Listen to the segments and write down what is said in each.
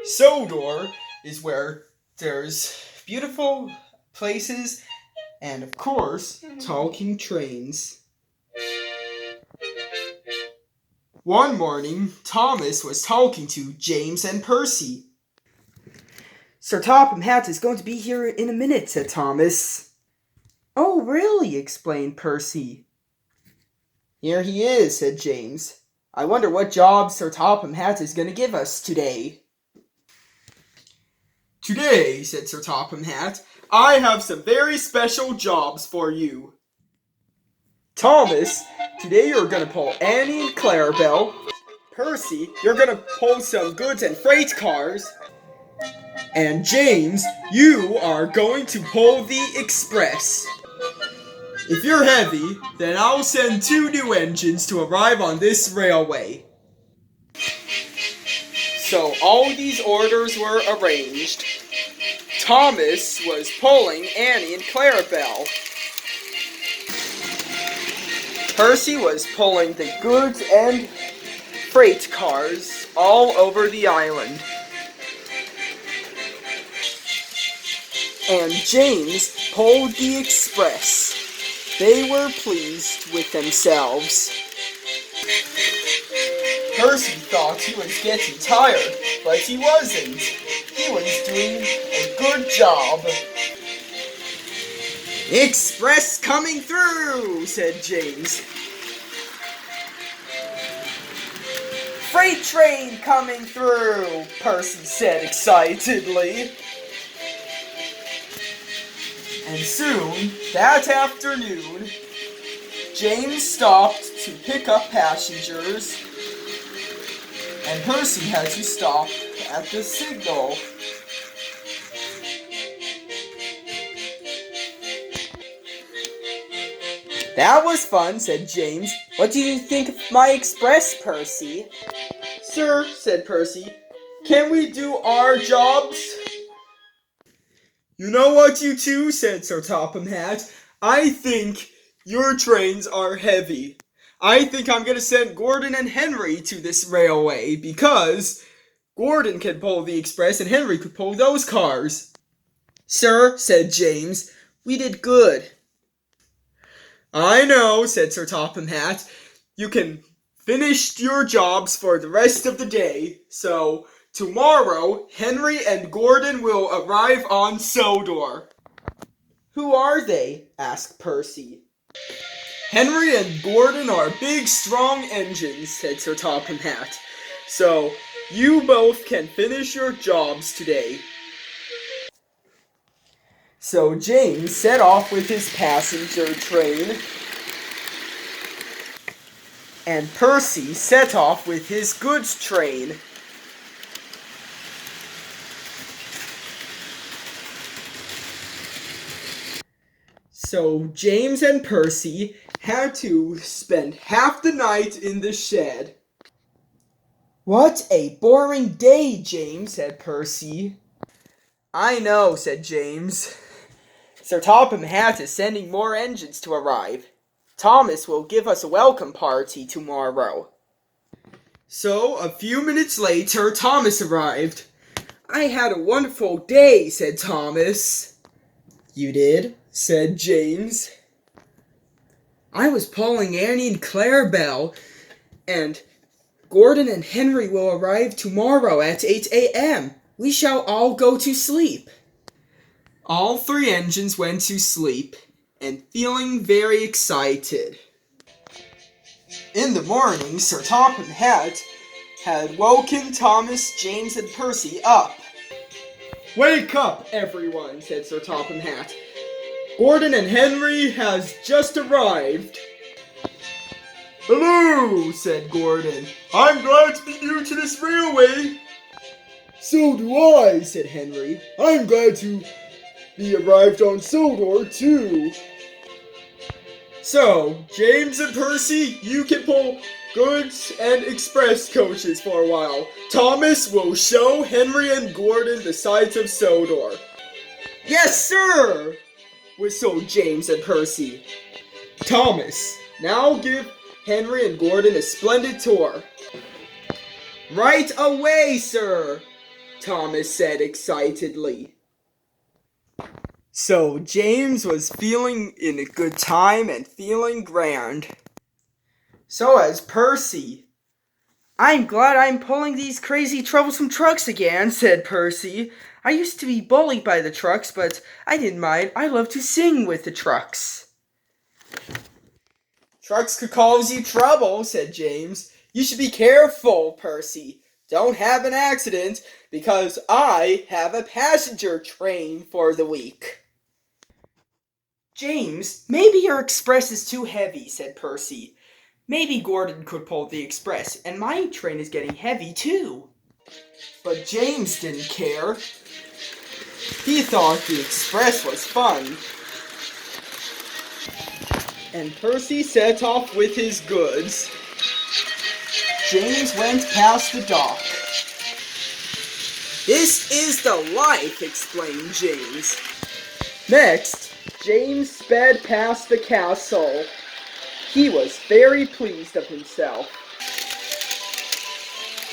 Sodor is where there's beautiful places and, of course, talking trains. One morning, Thomas was talking to James and Percy. Sir Topham Hatt is going to be here in a minute, said Thomas. Oh, really? Explained Percy. Here he is, said James. I wonder what job Sir Topham Hatt is going to give us today. Today, said Sir Topham Hatt, I have some very special jobs for you. Thomas, today you're going to pull Annie and Clarabelle. Percy, you're going to pull some goods and freight cars. And James, you are going to pull the express. If you're heavy, then I'll send 2 new engines to arrive on this railway. So all these orders were arranged. Thomas was pulling Annie and Clarabelle. Percy was pulling the goods and freight cars all over the island. And James pulled the express. They were pleased with themselves. Percy thought he was getting tired, but he wasn't. He was doing a good job. Express coming through, said James. Freight train coming through, Percy said excitedly. And soon, that afternoon, James stopped to pick up passengers, and Percy had to stop at the signal. That was fun, said James. What do you think of my express, Percy? Sir, said Percy, can we do our jobs? You know what, you two, said Sir Topham Hatt. I think your trains are heavy. I think I'm going to send Gordon and Henry to this railway because Gordon can pull the express and Henry could pull those cars. Sir, said James, we did good. I know, said Sir Topham Hatt. You can finish your jobs for the rest of the day, so tomorrow, Henry and Gordon will arrive on Sodor. Who are they? Asked Percy. Henry and Gordon are big, strong engines, said Sir Topham Hatt. So, you both can finish your jobs today. So James set off with his passenger train, and Percy set off with his goods train. So James and Percy had to spend half the night in the shed. What a boring day, James, said Percy. I know, said James. Sir Topham Hatt is sending more engines to arrive. Thomas will give us a welcome party tomorrow. So, a few minutes later, Thomas arrived. I had a wonderful day, said Thomas. You did? Said James. I was pulling Annie and Clarabelle, and Gordon and Henry will arrive tomorrow at 8 a.m. We shall all go to sleep. All 3 engines went to sleep, and feeling very excited. In the morning, Sir Topham Hatt had woken Thomas, James, and Percy up. Wake up, everyone, said Sir Topham Hatt. Gordon and Henry has just arrived. Hello, said Gordon. I'm glad to be new to this railway. So do I, said Henry. I'm glad to be arrived on Sodor, too. So, James and Percy, you can pull goods and express coaches for a while. Thomas will show Henry and Gordon the sights of Sodor. Yes, sir, whistled James and Percy. Thomas, now give Henry and Gordon a splendid tour. Right away, sir, Thomas said excitedly. So James was feeling in a good time and feeling grand. So as Percy. I'm glad I'm pulling these crazy troublesome trucks again, said Percy. I used to be bullied by the trucks, but I didn't mind. I love to sing with the trucks. Trucks could cause you trouble, said James. You should be careful, Percy. Don't have an accident, because I have a passenger train for the week. James, maybe your express is too heavy, said Percy. Maybe Gordon could pull the express, and my train is getting heavy too. But James didn't care. He thought the express was fun. And Percy set off with his goods. James went past the dock. This is the life, explained James. Next, James sped past the castle. He was very pleased of himself.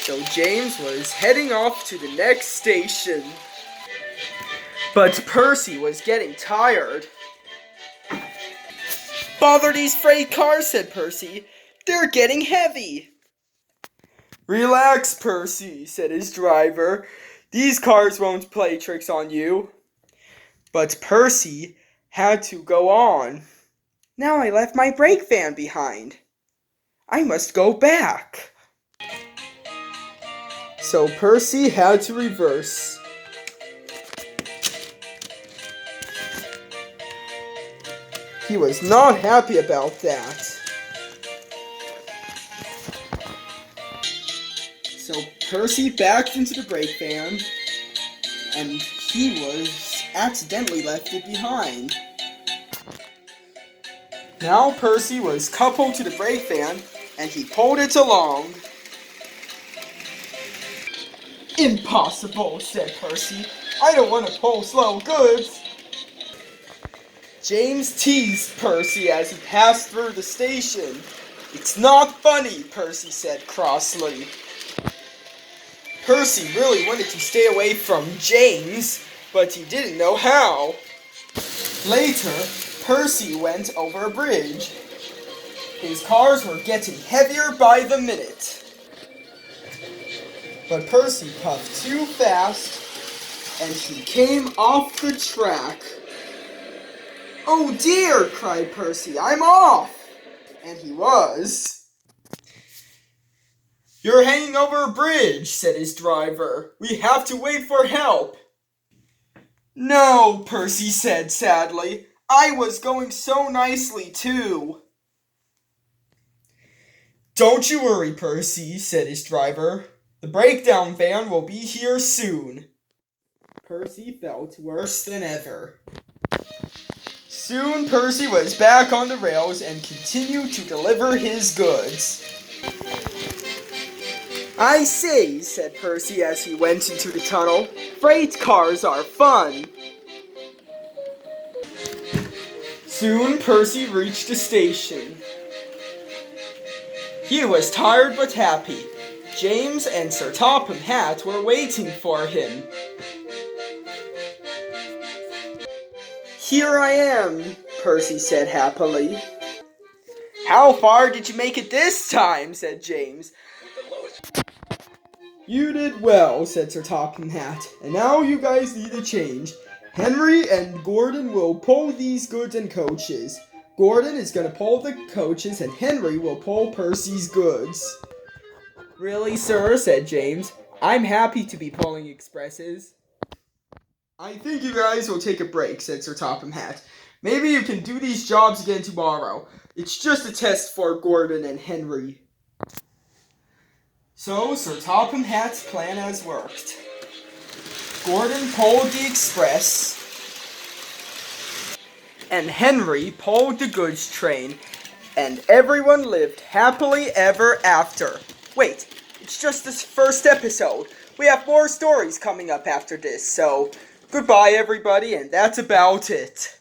So James was heading off to the next station. But Percy was getting tired. Bother these freight cars, said Percy. They're getting heavy. Relax, Percy, said his driver. These cars won't play tricks on you. But Percy had to go on. Now I left my brake van behind. I must go back. So Percy had to reverse. He was not happy about that. So Percy backed into the brake van, and he was accidentally left it behind. Now Percy was coupled to the brake van, and he pulled it along. Impossible, said Percy. I don't want to pull slow goods. James teased Percy as he passed through the station. It's not funny, Percy said crossly. Percy really wanted to stay away from James, but he didn't know how. Later, Percy went over a bridge. His cars were getting heavier by the minute. But Percy puffed too fast, and he came off the track. Oh dear, cried Percy, I'm off! And he was. You're hanging over a bridge, said his driver. We have to wait for help. No, Percy said sadly. I was going so nicely too. Don't you worry, Percy, said his driver. The breakdown van will be here soon. Percy felt worse than ever. Soon Percy was back on the rails and continued to deliver his goods. I say, said Percy as he went into the tunnel, freight cars are fun. Soon Percy reached the station. He was tired but happy. James and Sir Topham Hatt were waiting for him. Here I am, Percy said happily. How far did you make it this time? Said James. You did well, said Sir Topham Hatt. And now you guys need a change. Henry and Gordon will pull these goods and coaches. Gordon is going to pull the coaches and Henry will pull Percy's goods. Really, sir, said James. I'm happy to be pulling expresses. I think you guys will take a break, said Sir Topham Hatt. Maybe you can do these jobs again tomorrow. It's just a test for Gordon and Henry. So, Sir Topham Hatt's plan has worked. Gordon pulled the express, and Henry pulled the goods train, and everyone lived happily ever after. Wait, it's just this first episode. We have more stories coming up after this, so goodbye everybody, and that's about it.